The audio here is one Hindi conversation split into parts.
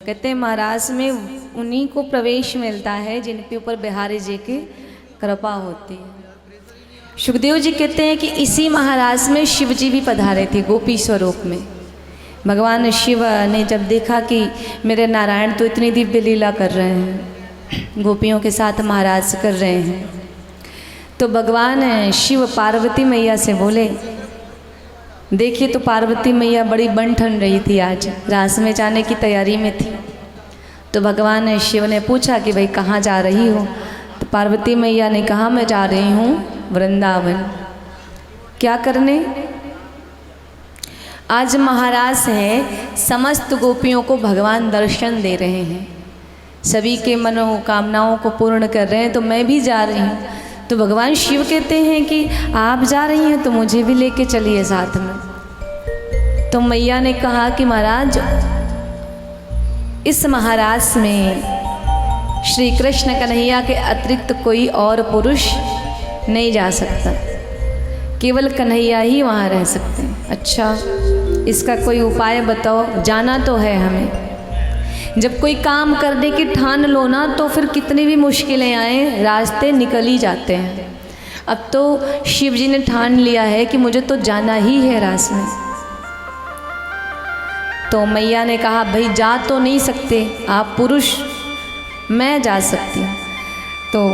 कहते हैं महाराज में उन्हीं को प्रवेश मिलता है जिनके ऊपर बिहारी जी की कृपा होती है। सुखदेव जी कहते हैं कि इसी महाराज में शिव जी भी पधारे थे गोपी स्वरूप में। भगवान शिव ने जब देखा कि मेरे नारायण तो इतनी दिव्य लीला कर रहे हैं, गोपियों के साथ महाराज कर रहे हैं, तो भगवान शिव पार्वती मैया से बोले, देखिए तो पार्वती मैया बड़ी बन ठन रही थी, आज रास में जाने की तैयारी में थी। तो भगवान शिव ने पूछा कि भाई कहाँ जा रही हो? तो पार्वती मैया ने कहा मैं जा रही हूँ वृंदावन। क्या करने? आज महाराज है, समस्त गोपियों को भगवान दर्शन दे रहे हैं, सभी के मनोकामनाओं को पूर्ण कर रहे हैं, तो मैं भी जा रही हूँ। तो भगवान शिव कहते हैं कि आप जा रही हैं तो मुझे भी लेके चलिए साथ में। तो मैया ने कहा कि महाराज इस महाराज में श्री कृष्ण कन्हैया के अतिरिक्त कोई और पुरुष नहीं जा सकता, केवल कन्हैया ही वहाँ रह सकते हैं। अच्छा, इसका कोई उपाय बताओ। जाना तो है हमें, जब कोई काम करने की ठान लो ना तो फिर कितनी भी मुश्किलें आए रास्ते निकल ही जाते हैं। अब तो शिव जी ने ठान लिया है कि मुझे तो जाना ही है रास में। तो मैया ने कहा भाई जा तो नहीं सकते आप पुरुष, मैं जा सकती हूँ। तो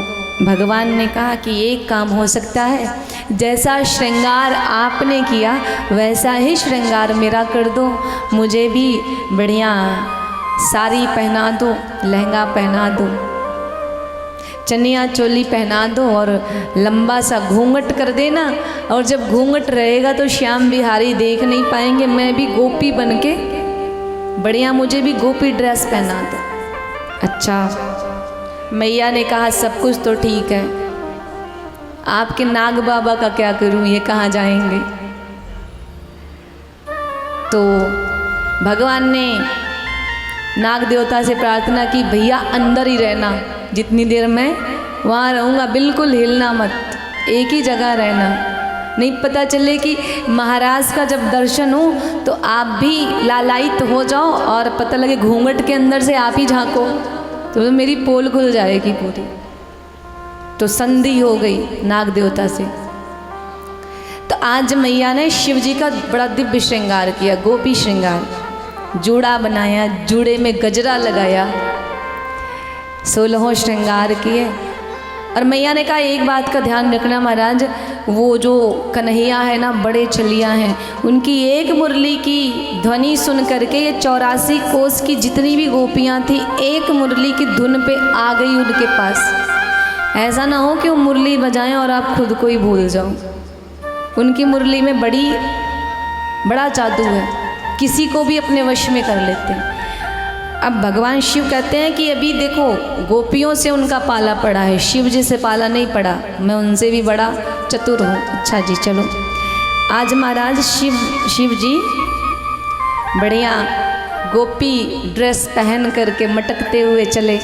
भगवान ने कहा कि एक काम हो सकता है, जैसा श्रृंगार आपने किया वैसा ही श्रृंगार मेरा कर दो, मुझे भी बढ़िया साड़ी पहना दो, लहंगा पहना दो, चनिया चोली पहना दो और लंबा सा घूंघट कर देना। और जब घूंघट रहेगा तो श्याम बिहारी देख नहीं पाएंगे, मैं भी गोपी बन के बढ़िया, मुझे भी गोपी ड्रेस पहना दो। अच्छा, मैया ने कहा सब कुछ तो ठीक है, आपके नाग बाबा का क्या करूं, ये कहाँ जाएंगे? तो भगवान ने नाग देवता से प्रार्थना की, भैया अंदर ही रहना, जितनी देर मैं वहाँ रहूँगा बिल्कुल हिलना मत, एक ही जगह रहना, नहीं पता चले कि महाराज का जब दर्शन हो तो आप भी लालायित हो जाओ और पता लगे घूंघट के अंदर से आप ही झांको तो मेरी पोल खुल जाएगी पूरी। तो संधि हो गई नाग देवता से। तो आज मैया ने शिव जी का बड़ा दिव्य श्रृंगार किया, गोपी श्रृंगार, जूड़ा बनाया, जूड़े में गजरा लगाया, 16 श्रृंगार किए। और मैया ने कहा एक बात का ध्यान रखना महाराज, वो जो कन्हैया है ना बड़े छलिया हैं, उनकी एक मुरली की ध्वनि सुन करके ये 84 कोस की जितनी भी गोपियाँ थी एक मुरली की धुन पे आ गई उनके पास। ऐसा ना हो कि वो मुरली बजाएं और आप खुद को ही भूल जाओ। उनकी मुरली में बड़ा जादू है, किसी को भी अपने वश में कर लेते हैं। अब भगवान शिव कहते हैं कि अभी देखो गोपियों से उनका पाला पड़ा है, शिव जी से पाला नहीं पड़ा, मैं उनसे भी बड़ा चतुर हूँ। अच्छा जी चलो, आज महाराज शिव जी बढ़िया गोपी ड्रेस पहन करके मटकते हुए चले।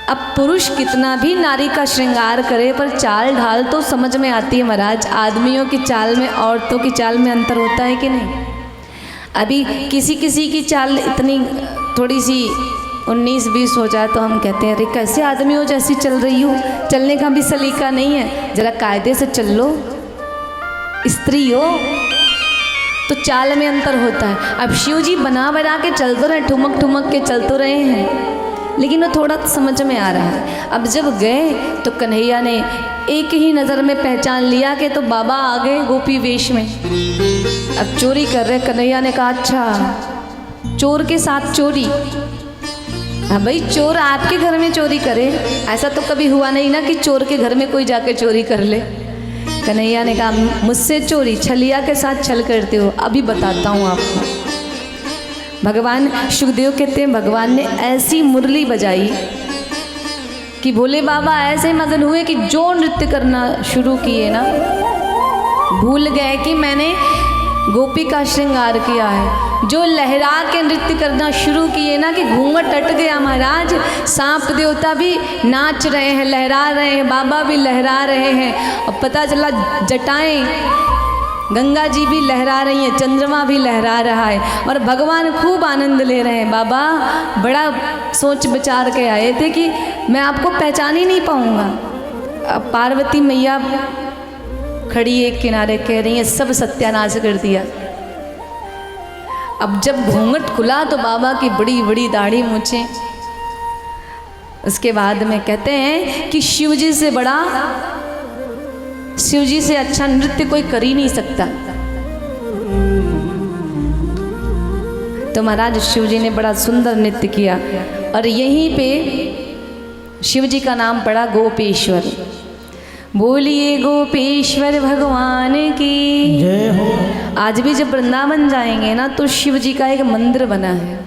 अब पुरुष कितना भी नारी का श्रृंगार करे पर चाल ढाल तो समझ में आती है महाराज, आदमियों की चाल में औरतों की चाल में अंतर होता है कि नहीं? अभी किसी किसी की चाल इतनी थोड़ी सी 19-20 हो जाए तो हम कहते हैं अरे कैसे आदमी हो जैसी चल रही हो, चलने का भी सलीका नहीं है, जरा कायदे से चल लो, स्त्री हो तो चाल में अंतर होता है। अब शिव जी बना के चल तो रहे, ठुमक ठुमक के चल तो रहे हैं, लेकिन वो थोड़ा समझ में आ रहा है। अब जब गए तो कन्हैया ने एक ही नज़र में पहचान लिया कि तो बाबा आ गए गोपी वेश में। अब चोरी कर रहे, कन्हैया ने कहा अच्छा चोर के साथ चोरी? हाँ भाई, चोर आपके घर में चोरी करे, ऐसा तो कभी हुआ नहीं ना कि चोर के घर में कोई जाके चोरी कर ले। कन्हैया ने कहा मुझसे चोरी, छलिया के साथ छल करते हो, अभी बताता हूँ आपको। भगवान सुखदेव कहते हैं भगवान ने ऐसी मुरली बजाई कि भोले बाबा ऐसे मगन हुए कि जो नृत्य करना शुरू किए ना, भूल गए कि मैंने गोपी का श्रृंगार किया है। जो लहरा के नृत्य करना शुरू किए ना कि घूंघट अट गया महाराज, सांप देवता भी नाच रहे हैं, लहरा रहे हैं, बाबा भी लहरा रहे हैं, और पता चला जटाएं गंगा जी भी लहरा रही हैं, चंद्रमा भी लहरा रहा है और भगवान खूब आनंद ले रहे हैं। बाबा बड़ा सोच विचार के आए थे कि मैं आपको पहचान ही नहीं पाऊंगा। अब पार्वती मैया खड़ी एक किनारे कह रही है सब सत्यानाश कर दिया। अब जब घूंघट खुला तो बाबा की बड़ी बड़ी दाढ़ी मूछें। उसके बाद में कहते हैं कि शिव जी से बड़ा, शिव जी से अच्छा नृत्य कोई कर ही नहीं सकता। तो महाराज शिव जी ने बड़ा सुंदर नृत्य किया और यहीं पे शिव जी का नाम पड़ा गोपेश्वर। बोलिए गोपेश्वर भगवान की जय हो। आज भी जब वृंदावन जाएंगे ना तो शिव जी का एक मंदिर बना है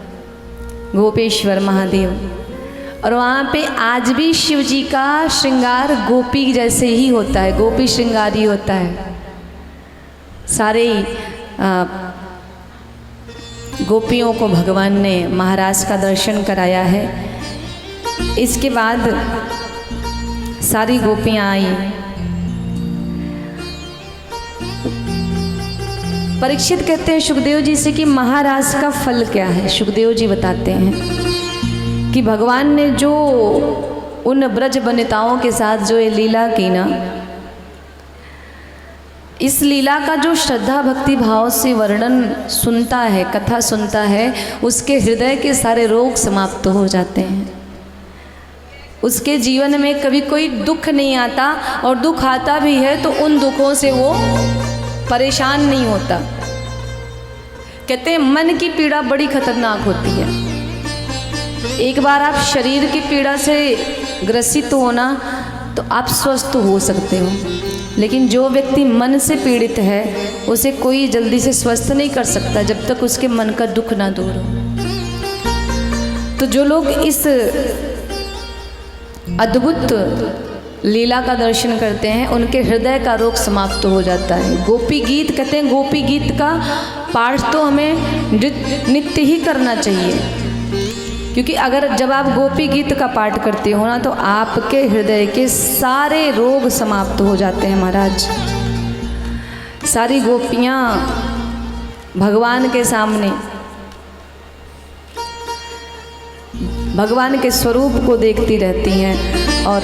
गोपेश्वर महादेव, और वहाँ पे आज भी शिव जी का श्रृंगार गोपी जैसे ही होता है, गोपी श्रृंगार ही होता है। सारे गोपियों को भगवान ने महाराज का दर्शन कराया है। इसके बाद सारी गोपियाँ आई। परीक्षित कहते हैं सुखदेव जी से कि महाराज का फल क्या है। सुखदेव जी बताते हैं कि भगवान ने जो उन ब्रज वनिताओं के साथ जो ये लीला की ना, इस लीला का जो श्रद्धा भक्ति भाव से वर्णन सुनता है, कथा सुनता है, उसके हृदय के सारे रोग समाप्त हो जाते हैं। उसके जीवन में कभी कोई दुख नहीं आता, और दुख आता भी है तो उन दुखों से वो परेशान नहीं होता। कहते हैं मन की पीड़ा बड़ी खतरनाक होती है। एक बार आप शरीर की पीड़ा से ग्रसित हो ना तो आप स्वस्थ हो सकते हो, लेकिन जो व्यक्ति मन से पीड़ित है उसे कोई जल्दी से स्वस्थ नहीं कर सकता जब तक उसके मन का दुख ना दूर हो। तो जो लोग इस अद्भुत लीला का दर्शन करते हैं उनके हृदय का रोग समाप्त हो जाता है। गोपी गीत कहते हैं, गोपी गीत का पाठ तो हमें नित्य ही करना चाहिए, क्योंकि अगर जब आप गोपी गीत का पाठ करते हो ना तो आपके हृदय के सारे रोग समाप्त हो जाते हैं। महाराज सारी गोपियाँ भगवान के सामने भगवान के स्वरूप को देखती रहती हैं और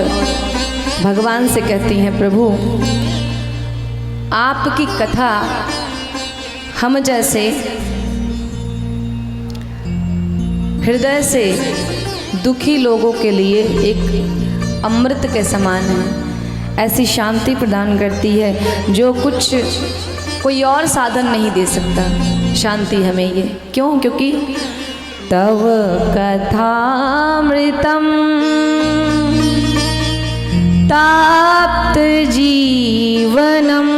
भगवान से कहती हैं, प्रभु आपकी कथा हम जैसे हृदय से दुखी लोगों के लिए एक अमृत के समान है। ऐसी शांति प्रदान करती है जो कुछ कोई और साधन नहीं दे सकता। शांति हमें ये क्यों? क्योंकि तव कथामृतम ताप्त जीवनम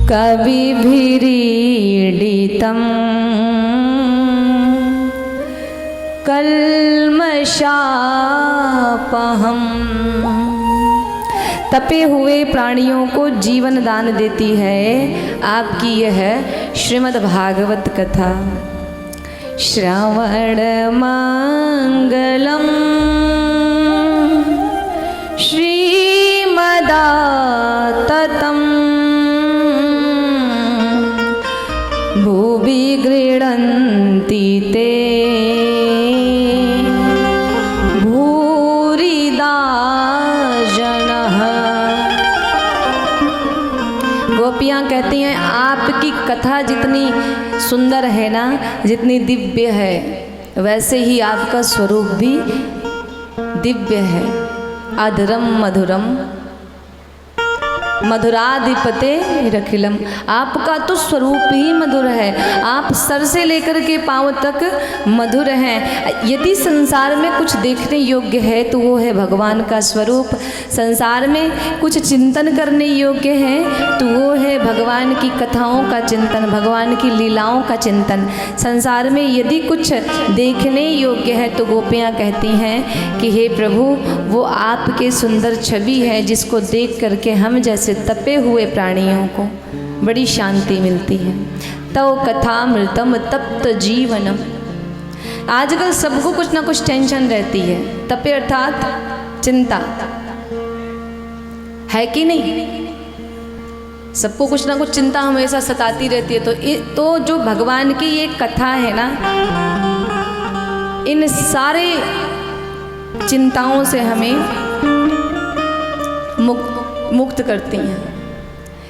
कविभिरीडितम कल्मषापहम। तपे हुए प्राणियों को जीवन दान देती है आपकी यह श्रीमद् भागवत कथा। श्रवण मंगलम श्रीमदाततम भुवि गृह्णन्ति ते भूरिदा जनः। गोपियाँ कहती हैं आपकी कथा जितनी सुंदर है ना, जितनी दिव्य है, वैसे ही आपका स्वरूप भी दिव्य है। अधरम मधुरम मधुराधिपते रखिलम। आपका तो स्वरूप ही मधुर है। आप सर से लेकर के पांव तक मधुर हैं। यदि संसार में कुछ देखने योग्य है तो वो है भगवान का स्वरूप। संसार में कुछ चिंतन करने योग्य है तो वो है भगवान की कथाओं का चिंतन, भगवान की लीलाओं का चिंतन। संसार में यदि कुछ देखने योग्य है तो गोपियाँ कहती हैं कि हे प्रभु, वो आपके सुंदर छवि है जिसको देख करके हम जैसे तपे हुए प्राणियों को बड़ी शांति मिलती है। तव कथामृतम तप्त जीवनम। आजकल सबको कुछ ना कुछ टेंशन रहती है। तपे अर्थात चिंता, है कि नहीं? सबको कुछ ना कुछ चिंता हमेशा सताती रहती है। तो जो भगवान की ये कथा है ना, इन सारे चिंताओं से हमें मुक्त करती हैं।